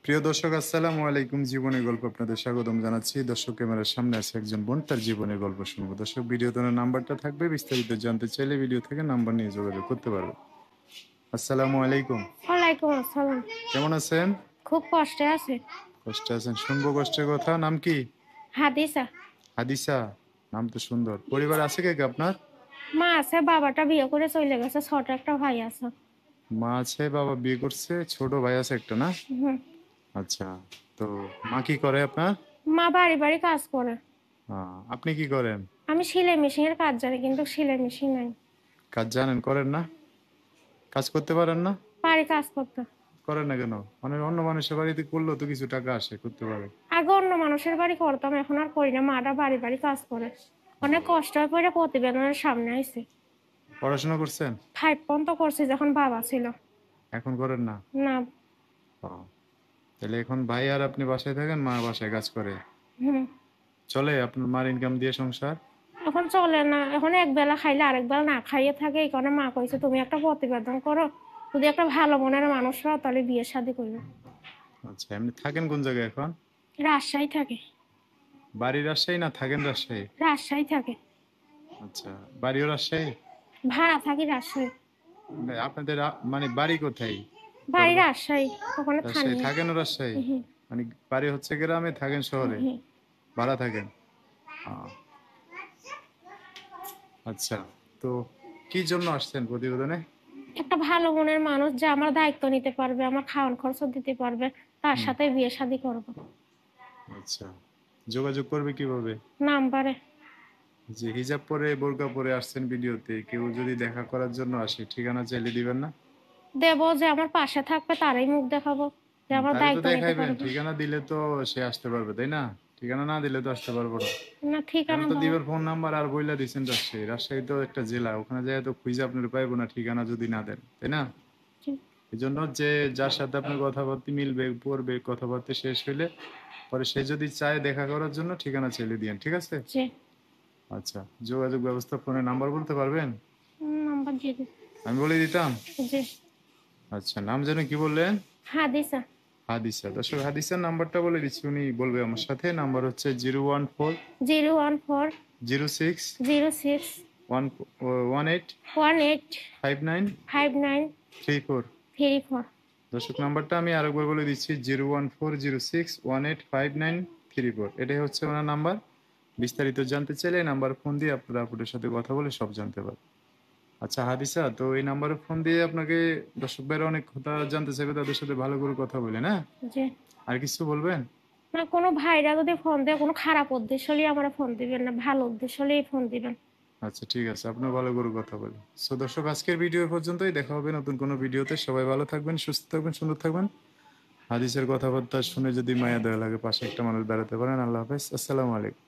প্রিয় দর্শক, আসসালামু আলাইকুম। জীবনের গল্প আপনাদের স্বাগতম জানাচ্ছি। দর্শক, ক্যামেরার সামনে আছে একজন বোন, তার জীবনের গল্প শুনবো। দর্শক, ভিডিওতে ওনার নাম্বারটা থাকবে, বিস্তারিত জানতে চাইলে ভিডিও থেকে নাম্বার নিয়ে যোগাযোগ করতে পারবে। আসসালামু আলাইকুম। ওয়ালাইকুম আসসালাম। কেমন আছেন? খুব কষ্টে আছে। কষ্টে আছেন, শুনবো কষ্টের কথা। নাম কি? হাদিসা। হাদিসা। নাম তো সুন্দর। পরিবার আছে কে কে আপনার? মা আছে, বাবাটা বিয়ে করে চলে গেছে, ছোট একটা ভাই আছে। মা আছে, বাবা বিয়ে করছে, ছোট ভাই আছে একটা, না? হুম। আচ্ছা। তো মা কি করে আপনার? মা বাড়ি বাড়ি কাজ করে। আপনি কি করেন? আমি সেলাই মেশিনের কাজ জানি, কিন্তু সেলাই মেশিন নাই। কাজ জানেন, করেন না? কাজ করতে পারেন না? পারি কাজ করতে। করেন না কেন? মানে অন্য মানুষের বাড়িতে করলেও তো কিছু টাকা আসে, করতে পারে। আগে অন্য মানুষের বাড়ি করতাম, এখন আর করি না। মাটা বাড়ি বাড়ি কাজ করে। অনেক ও, কষ্ট করে প্রতিবেদনের সামনে আইছে। পড়াশোনা করছেন? 5 পর্যন্ত করছি যখন বাবা ছিল। এখন করেন না? না। ও, তাহলে এখন ভাই আর আপনি বাসায় থাকেন, মা বাসায় কাজ করে। হুম। চলে আপনার মার ইনকাম দিয়ে সংসার? এখন চলে না, এখন এক বেলা খাইলে আরেক বেলা না খাইয়ে থাকে। এই কারণে মা কইছে তুমি একটা প্রতিবেদন করো, যদি একটা ভালো মনের মানুষ হও তাহলে বিয়ে শাদী করবে। আচ্ছা, এমনি থাকেন কোন জায়গায় এখন? রাজশাহী থাকে। বাড়ি রাজশাহী না থাকেন রাজশাহী? রাজশাহী থাকে। আচ্ছা, বাড়িও রাজশাহী? ভাড়া থাকি রাজশাহী। মানে আপনাদের মানে বাড়ি কোথায়? বাড়ি রাজশাহী, ওখানে রাজশাহী থানি। থাকেনও রাজশাহী? হুম। মানে বাড়ি হচ্ছে গ্রামে, থাকেন শহরে? হুম। ভাড়া থাকেন? আহ, আচ্ছা। তো কি জন্য আসছেন প্রতিবেদনে? একটা ভালো মনের মানুষ যে আমার দায়িত্ব নিতে পারবে, আমার খাওয়ান খরচ দিতে পারবে, তার হুম। সাথে বিয়ে শাদী করবো। আচ্ছা, যোগাযোগ করবে কিভাবে? নাম্বারে। যে হিজাব পরে বোরকা পরে আসছেন ভিডিওতে, কেউ যদি দেখা করার জন্য আসে, ঠিকানা চাইলে দিবেন না? দেবো, যে আমার পাশে থাকবে তারই মুখ দেখাবো, যে আমার তাহলে তো দায়িত্ব নিতে দেখাইবেন, পারবে। ঠিকানা দিলে তো সে আসতে পারবে, তাই না? ঠিকানা না দিলে তো আসতে পারবো না। না, এখন ঠিকানা তো দাও। দিবার ফোন নাম্বার আর বইলা দিচ্ছেন রাজশাহী। রাজশাহী তো একটা জেলা, ওখানে যায় তো খুঁজে আপনার পাইবো না ঠিকানা যদি না দেন, তাই না? এই জন্য যে যার সাথে আপনার কথাবার্তা মিলবে, পড়বে, কথাবার্তা শেষ হইলে পরে সে যদি চায় দেখা করার জন্য, ঠিকানা চাইলে দিয়েন, ঠিক আছে? জি। আচ্ছা, যোগাযোগ ব্যবস্থা ফোনে নাম্বার বলতে পারবেন? নাম্বার দিয়ে দিন। আমি বলে দিতাম। জি। আচ্ছা, নাম যেন কি বললেন? হাদিসা। হাদিসা। দর্শক, হাদিসার নাম্বারটা বলে দিচ্ছি, উনি বলবে আমার সাথে। নাম্বার হচ্ছে 014 014 06 06 18 18 59 59 34। 34। দর্শক, নাম্বারটা আমি আরেকবার বলে দিচ্ছি, 014 06 18 59 34। এটাই হচ্ছে ওনার নাম্বার। বিস্তারিত জানতে চাইলে এই নাম্বার ফোন দিয়ে আপনারা আপনাদের সাথে কথা বলে সব জানতে পারবেন। আচ্ছা হাদিসা, তো এই নাম্বারে ফোন দিয়ে আপনাকে দর্শক ভাইরা অনেক কথা জানতে চাইবে, তাদের সাথে ভালো করে কথা বলেন, হ্যাঁ? জি। আর কিছু বলবেন? না, কোনো ভাইরা যদি ফোন দেয়, কোনো খারাপ উদ্দেশ্য হলে আমার ফোন দিবেন না, ভালো উদ্দেশ্য হলেই ফোন দিবেন। আচ্ছা, ঠিক আছে, আপনার ভালো করে কথা বলি। সো দর্শক, আজকের ভিডিও পর্যন্তই। দেখা হবে নতুন কোনো ভিডিওতে। সবাই ভালো থাকবেন, সুস্থ থাকবেন, সুন্দর থাকবেন। হাদিসের কথাবার্তা শুনে যদি মায়া দয়া লাগে, পাশে একটা মানুষ দাঁড়াতে পারেন। আল্লাহ হাফেজ, আসসালামু আলাইকুম।